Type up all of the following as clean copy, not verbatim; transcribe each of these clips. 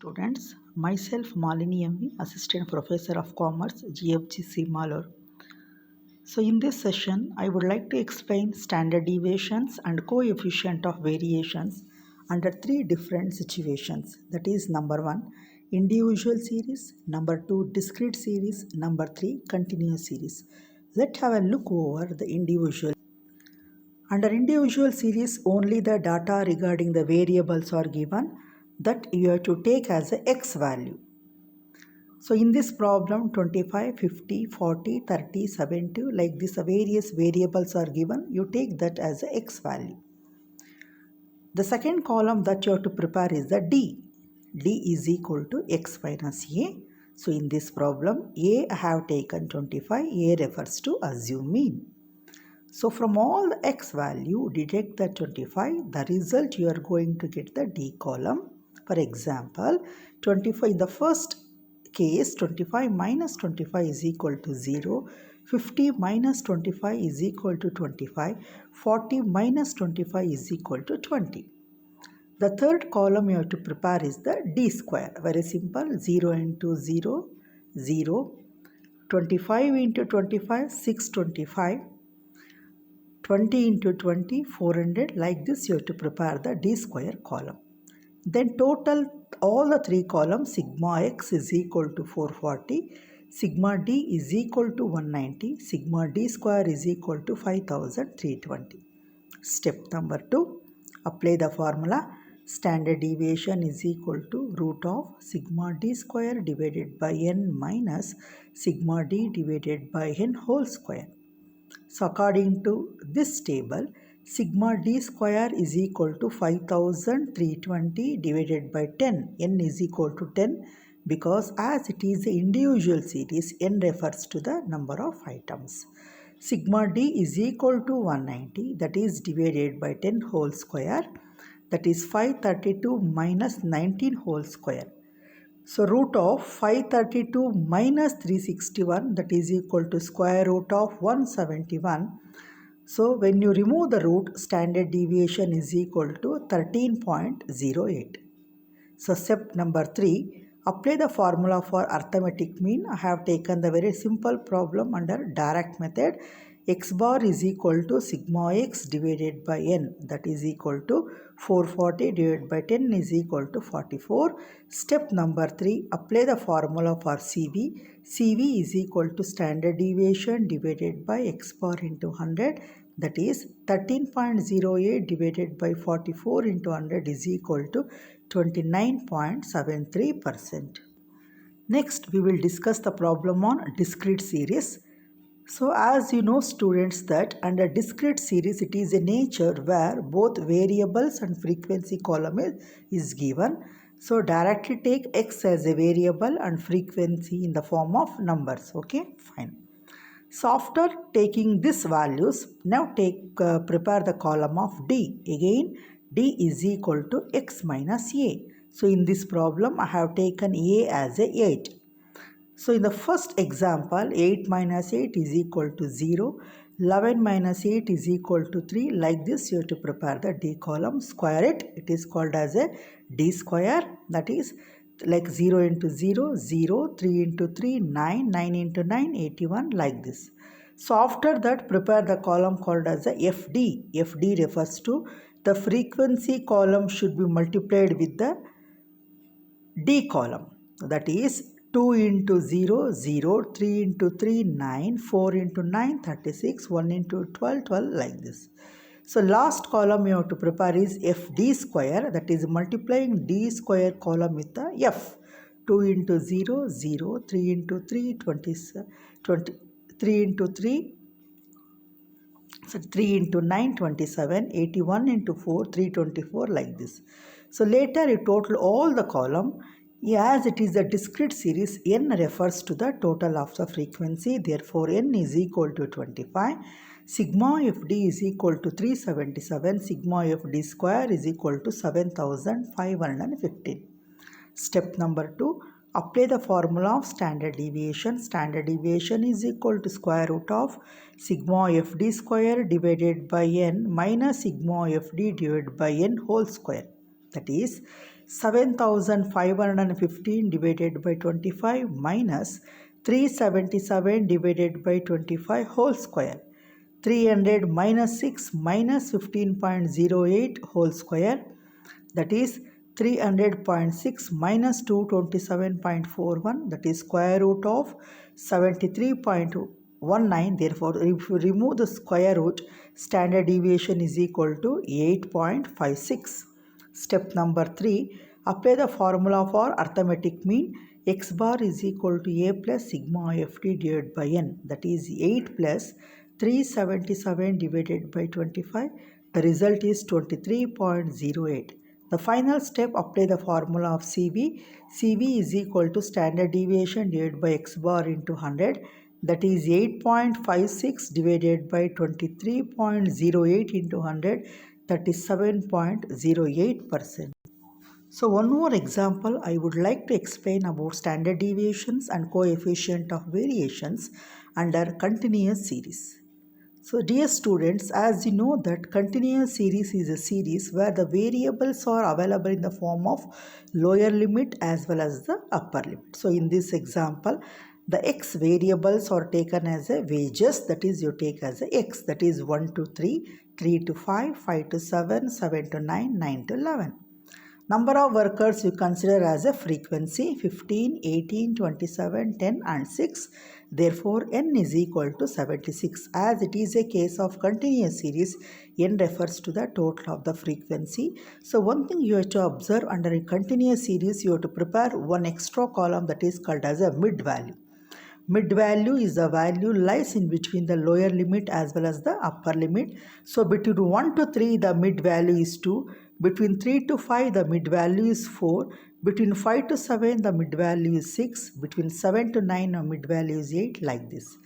students. Myself Malini MV, Assistant Professor of Commerce, GFGC Malur. So in this session, I would like to explain standard deviations and coefficient of variations under three different situations. That is number 1, individual series, number 2, discrete series, number 3, continuous series. Let's have a look over the individual. Under individual series, only the data regarding the variables are given that you have to take as a x value. So in this problem, 25, 50, 40, 30, 70, like this various variables are given. You take that as a x value. The second column that you have to prepare is the D. D is equal to x minus a. So in this problem, a I have taken 25, a refers to assumed mean. So from all the x value, deduct the 25, the result you are going to get the D column. For example, 25 in the first case, 25 minus 25 is equal to 0, 50 minus 25 is equal to 25, 40 minus 25 is equal to 20. The third column you have to prepare is the D square. Very simple, 0 into 0, 0, 25 into 25, 625. 20 into 20, 400. Like this you have to prepare the D square column. Then total all the three columns, sigma x is equal to 440, sigma d is equal to 190, sigma d square is equal to 5320. Step number 2, apply the formula. Standard deviation is equal to root of sigma d square divided by n minus sigma d divided by n whole square. So according to this table, sigma d square is equal to 5320 divided by 10. N is equal to 10 because as it is the individual series, n refers to the number of items. Sigma d is equal to 190, that is divided by 10 whole square, that is 532 minus 19 whole square. So root of 532 minus 361, that is equal to square root of 171. So when you remove the root, standard deviation is equal to 13.08. So step number 3, apply the formula for arithmetic mean. I have taken the very simple problem under direct method. X bar is equal to sigma x divided by n, that is equal to 440 divided by 10 is equal to 44. Step number 3, apply the formula for CV. CV is equal to standard deviation divided by x bar into 100, that is 13.08 divided by 44 into 100 is equal to 29.73%. Next, we will discuss the problem on discrete series. So as you know students that under discrete series it is a nature where both variables and frequency column is given. So directly take x as a variable and frequency in the form of numbers. Okay, fine. So after taking these values, now prepare the column of D. Again D is equal to x minus a. So in this problem I have taken a as a 8. So in the first example, 8 minus 8 is equal to 0, 11 minus 8 is equal to 3. Like this you have to prepare the D column, square it. It is called as a D square, that is like 0 into 0, 0, 3 into 3, 9, 9 into 9, 81, like this. So after that prepare the column called as a FD. FD refers to the frequency column should be multiplied with the D column, that is 2 into 0, 0, 3 into 3, 9, 4 into 9, 36, 1 into 12, 12, like this. So last column you have to prepare is FD square, that is multiplying D square column with the F. 2 into 0, 0, 3 into 3, 20, 3 into 3, so 3 into 9, 27, 81 into 4, 324, like this. So later you total all the column. As it is a discrete series, n refers to the total of the frequency. Therefore, n is equal to 25. Sigma fd is equal to 377. Sigma fd square is equal to 7515. Step number 2. Apply the formula of standard deviation. Standard deviation is equal to square root of sigma fd square divided by n minus sigma fd divided by n whole square. That is 7515 divided by 25 minus 377 divided by 25 whole square. 300 minus 6 minus 15.08 whole square, that is 300.6 minus 227.41, that is square root of 73.19. Therefore, if you remove the square root, standard deviation is equal to 8.56. Step number 3, apply the formula for arithmetic mean. X bar is equal to A plus sigma ft divided by n, that is 8 plus 377 divided by 25. The result is 23.08. The final step, apply the formula of CV. CV is equal to standard deviation divided by x bar into 100. That is 8.56 divided by 23.08 into 100. That is 7.08%. So one more example, I would like to explain about standard deviations and coefficient of variations under continuous series. So dear students, as you know that continuous series is a series where the variables are available in the form of lower limit as well as the upper limit. So in this example, the x variables are taken as a wages, that is you take as a x, that is 1 to 3, 3 to 5, 5 to 7, 7 to 9, 9 to 11. Number of workers you consider as a frequency 15, 18, 27, 10 and 6. Therefore, n is equal to 76. As it is a case of continuous series, n refers to the total of the frequency. So, one thing you have to observe under a continuous series, you have to prepare one extra column that is called as a mid value. Mid value is the value lies in between the lower limit as well as the upper limit. So, between 1 to 3, the mid value is 2. Between 3 to 5, the mid value is 4. Between 5 to 7, the mid value is 6. Between 7 to 9, the mid value is 8, like this.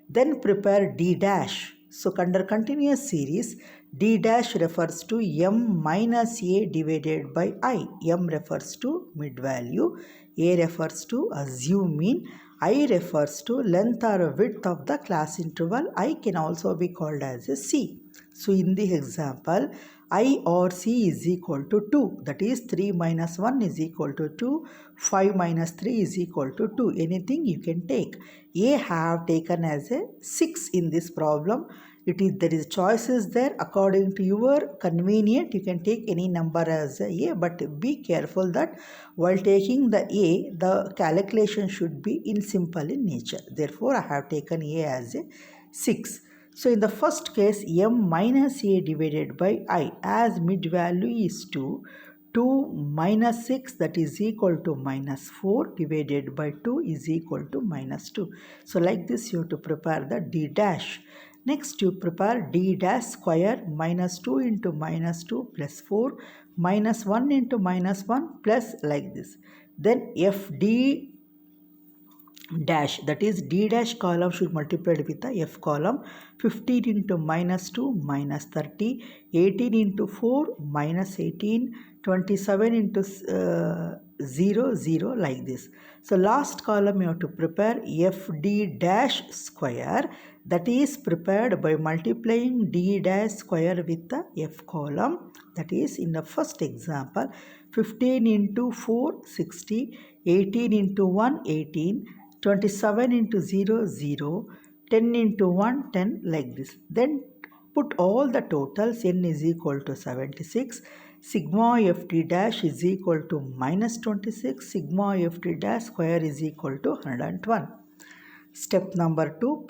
Then prepare D dash. So, under continuous series, D dash refers to m minus a divided by I. M refers to mid value, a refers to assumed mean, I refers to length or width of the class interval. I can also be called as a C. So, in the example, I or C is equal to 2. That is 3 minus 1 is equal to 2. 5 minus 3 is equal to 2. Anything you can take. A have taken as a 6 in this problem. There is choices there. According to your convenient, you can take any number as a, but be careful that while taking the a, the calculation should be in simple in nature. Therefore, I have taken a as a 6. So, in the first case, m minus a divided by I, as mid value is 2, 2 minus 6, that is equal to minus 4 divided by 2 is equal to minus 2. So, like this you have to prepare the D dash. Next, you prepare D dash square minus 2 into minus 2 plus 4 minus 1 into minus 1 plus like this. Then FD dash, that is D dash column should multiply with the F column. 15 into minus 2 minus 30, 18 into 4 minus 18, 27 into 0, 0 like this. So last column you have to prepare FD dash square, that is prepared by multiplying D dash square with the F column. That is in the first example 15 into 4 60, 18 into 1 18, 27 into 0 0, 10 into 1 10 like this. Then put all the totals. N is equal to 76. Sigma ft dash is equal to minus 26. Sigma ft dash square is equal to 101. Step number 2,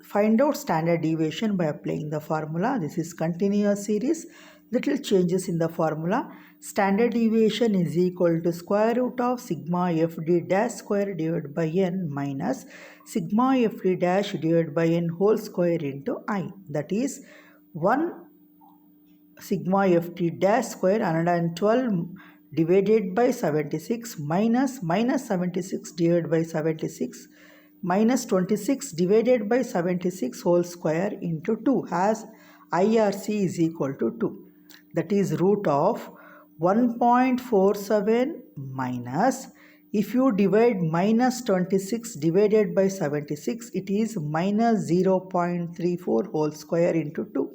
find out standard deviation by applying the formula. This is continuous series. Little changes in the formula. Standard deviation is equal to square root of sigma fd dash square divided by n minus sigma fd dash divided by n whole square into I. That is 1 sigma ft dash square 112 divided by 76 minus 76 divided by 76 minus 26 divided by 76 whole square into 2 has IRC is equal to 2. That is root of 1.47 minus, if you divide minus 26 divided by 76, it is minus 0.34 whole square into 2.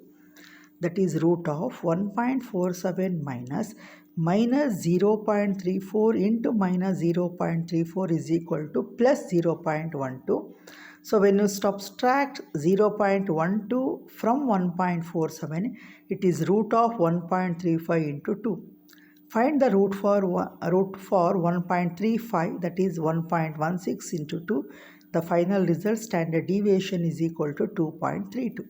That is root of 1.47 minus minus 0.34 into minus 0.34 is equal to plus 0.12. So when you subtract 0.12 from 1.47, it is root of 1.35 into 2. Find the root for 1.35, that is 1.16 into 2. The final result, standard deviation, is equal to 2.32.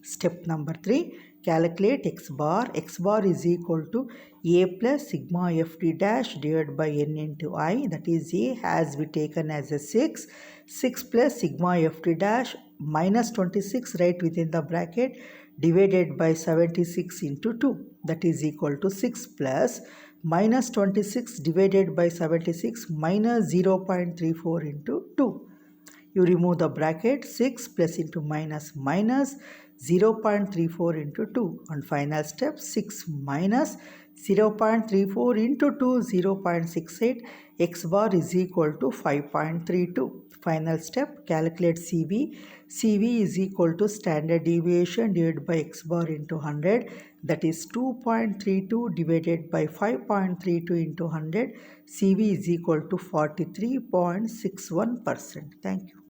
Step number 3, calculate x bar. X bar is equal to a plus sigma ft dash divided by n into I, that is a has been taken as a 6. 6 plus sigma ft dash minus 26 right within the bracket divided by 76 into 2, that is equal to 6 plus minus 26 divided by 76 minus 0.34 into 2. You remove the bracket, 6 plus into minus minus 0.34 into 2. On final step, 6 minus 0.34 into 2, 0.68. X bar is equal to 5.32. Final step, calculate CV. CV is equal to standard deviation divided by x bar into 100. That is 2.32 divided by 5.32 into 100. CV is equal to 43.61%. Thank you.